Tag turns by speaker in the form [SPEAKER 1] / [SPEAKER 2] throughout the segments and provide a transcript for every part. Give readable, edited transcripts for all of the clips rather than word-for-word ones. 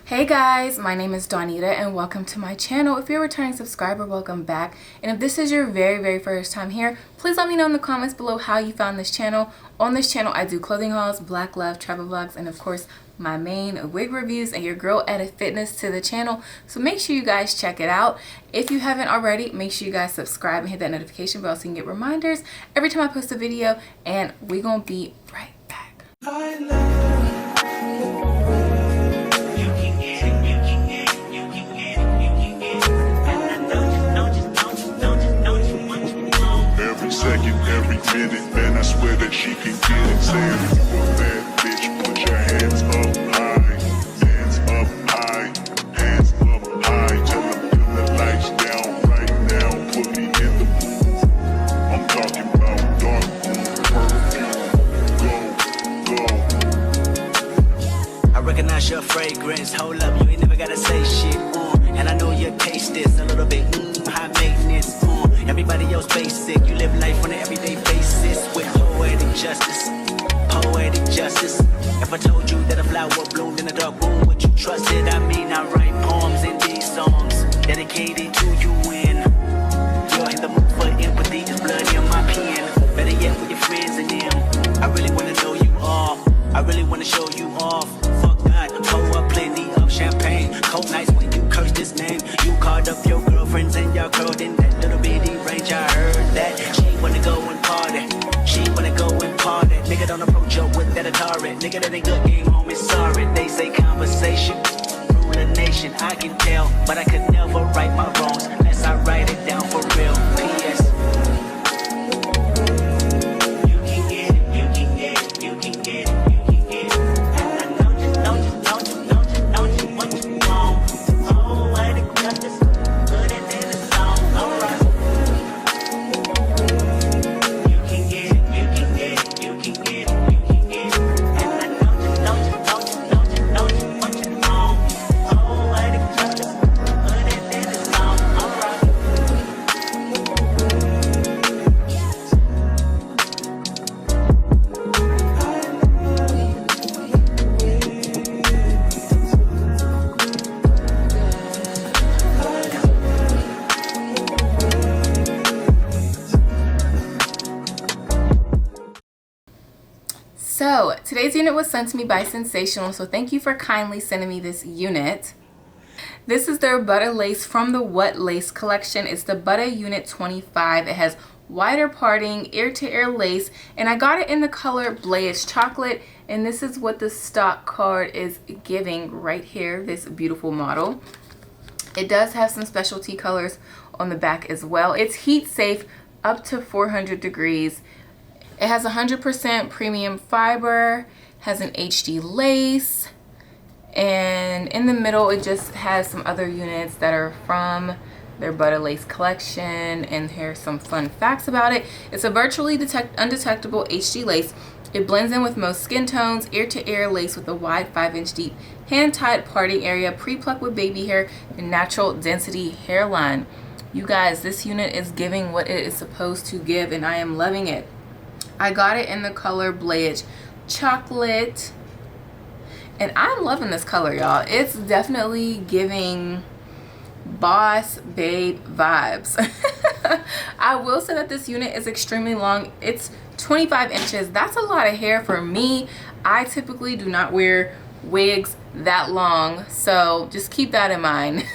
[SPEAKER 1] Hey guys, my name is Donita and welcome to my channel. If you're a returning subscriber, welcome back. And if this is your very first time here, please let me know in the comments below how you found this channel. On this channel, I do clothing hauls, black love, travel vlogs, and of course, my main wig reviews, and your girl added fitness to the channel. So make sure you guys check it out. If you haven't already, make sure you guys subscribe and hit that notification bell so you can get reminders every time I post a video, and we're gonna be right back.
[SPEAKER 2] Every minute, man, I swear that she can get it. Saying if you a bad bitch, put your hands up high. Hands up high, hands up high. Tell them dim the lights down right now. Put me in the mood. I'm talking about dark perfume. Go.
[SPEAKER 3] I recognize your fragrance. Hold up, you ain't never gotta say shit. And I know your taste is a little bit high maintenance. Everybody else basic. You live life on an everyday basis with poetic justice. Poetic justice. If I told you that a flower bloomed in a dark room, would you trust it? I mean, I write poems in these songs dedicated to you when you're in the mood for empathy. There's blood in my pen. Better yet, with your friends and them. I really wanna know you all. I really wanna show you off. Fuck God, pour up plenty of champagne. Cold nights when you curse this name. You called up your girlfriends and y'all curled in that little bitty range. I heard that she wanna go and party. She wanna go and party. Nigga, don't approach her with that Atari. Nigga, that ain't good game, homie, sorry. They say conversation rule a nation. I can tell, but I could never right my wrongs unless I write it down for real. P.S. You can get it, you can get it, you can get it, you can get it. And I don't you what you want. Oh, I think justice, put it in the song, alright. You can get it, you can get it, you can get it, you can get it. And I don't you what you want. Oh, I think justice, put it in the song, alright.
[SPEAKER 1] So today's unit was sent to me by Sensationnel, so thank you for kindly sending me this unit. This is their Butta lace from the What Lace collection. It's the Butta Unit 25. It has wider parting, ear-to-ear lace, and I got it in the color Blayage Chocolate, and this is what the stock card is giving right here, this beautiful model. It does have some specialty colors on the back as well. It's heat safe up to 400 degrees. It has 100% premium fiber, has an HD lace, and in the middle it just has some other units that are from their Butta lace collection, and here's some fun facts about it. It's a virtually undetectable HD lace. It blends in with most skin tones, ear-to-ear lace with a wide 5-inch deep hand-tied parting area, pre-plucked with baby hair, and natural density hairline. You guys, this unit is giving what it is supposed to give, and I am loving it. I got it in the color Blayage Chocolate, and I'm loving this color, y'all. It's definitely giving boss babe vibes. I will say that this unit is extremely long. It's 25 inches. That's a lot of hair for me. I typically do not wear wigs that long, so just keep that in mind.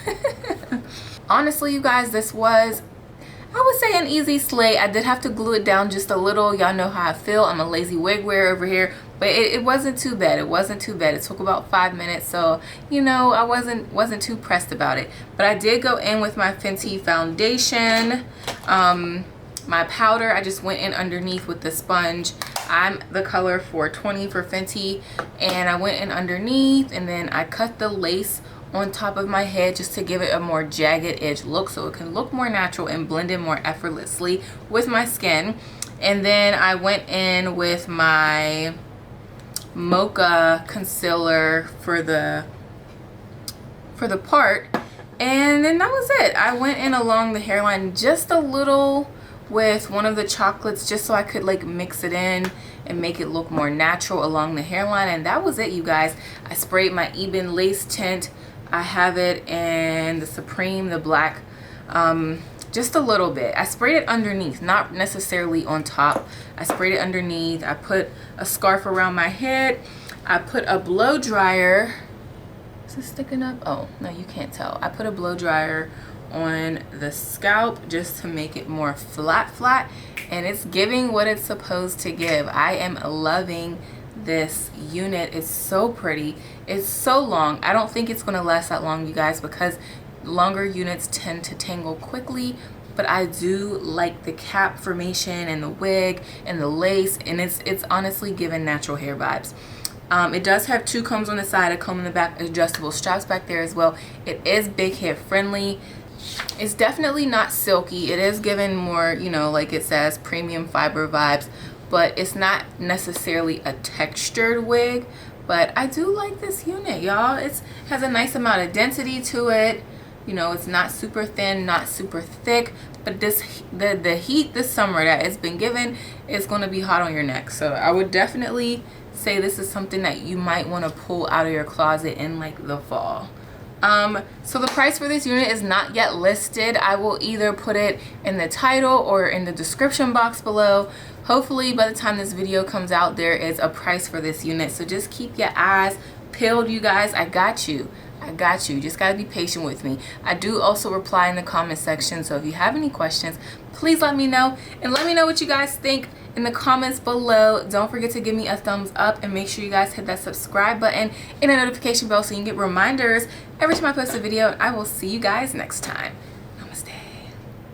[SPEAKER 1] Honestly, you guys, this was, I would say, an easy slay. I did have to glue it down just a little. Y'all know how I feel. I'm a lazy wig wearer over here, but it wasn't too bad. It wasn't too bad. It took about 5 minutes, so you know, I wasn't too pressed about it. But I did go in with my Fenty foundation, my powder. I just went in underneath with the sponge. I'm the color 420 for Fenty, and I went in underneath, and then I cut the lace on top of my head just to give it a more jagged edge look so it can look more natural and blend in more effortlessly with my skin. And then I went in with my mocha concealer for the part, and then that was it. I went in along the hairline just a little with one of the chocolates just so I could like mix it in and make it look more natural along the hairline, and that was it, you guys. I sprayed my Ebin lace tint I have it in the Supreme, the black, just a little bit. I sprayed it underneath, not necessarily on top. I sprayed it underneath. I put a scarf around my head. I put a blow dryer. Is it sticking up? Oh, no, you can't tell. I put a blow dryer on the scalp just to make it more flat, and it's giving what it's supposed to give. I am loving this unit. It's so pretty. It's so long. I don't think it's going to last that long, you guys, because longer units tend to tangle quickly, but I do like the cap formation and the wig and the lace, and it's honestly giving natural hair vibes. It does have 2 combs on the side, a comb in the back, adjustable straps back there as well. It is big head friendly. It's definitely not silky. It is giving more, you know, like it says, premium fiber vibes, but it's not necessarily a textured wig. But I do like this unit, y'all. It has a nice amount of density to it. You know, it's not super thin, not super thick, but the heat this summer that it's been given is going to be hot on your neck. So I would definitely say this is something that you might want to pull out of your closet in like the fall. So the price for this unit is not yet listed. I will either put it in the title or in the description box below. Hopefully by the time this video comes out, there is a price for this unit. So just keep your eyes peeled, you guys. I got you. I got you. Just gotta be patient with me. I do also reply in the comment section, so if you have any questions, please let me know, and let me know what you guys think in the comments below. Don't forget to give me a thumbs up, and make sure you guys hit that subscribe button and a notification bell so you can get reminders every time I post a video. I will see you guys next time.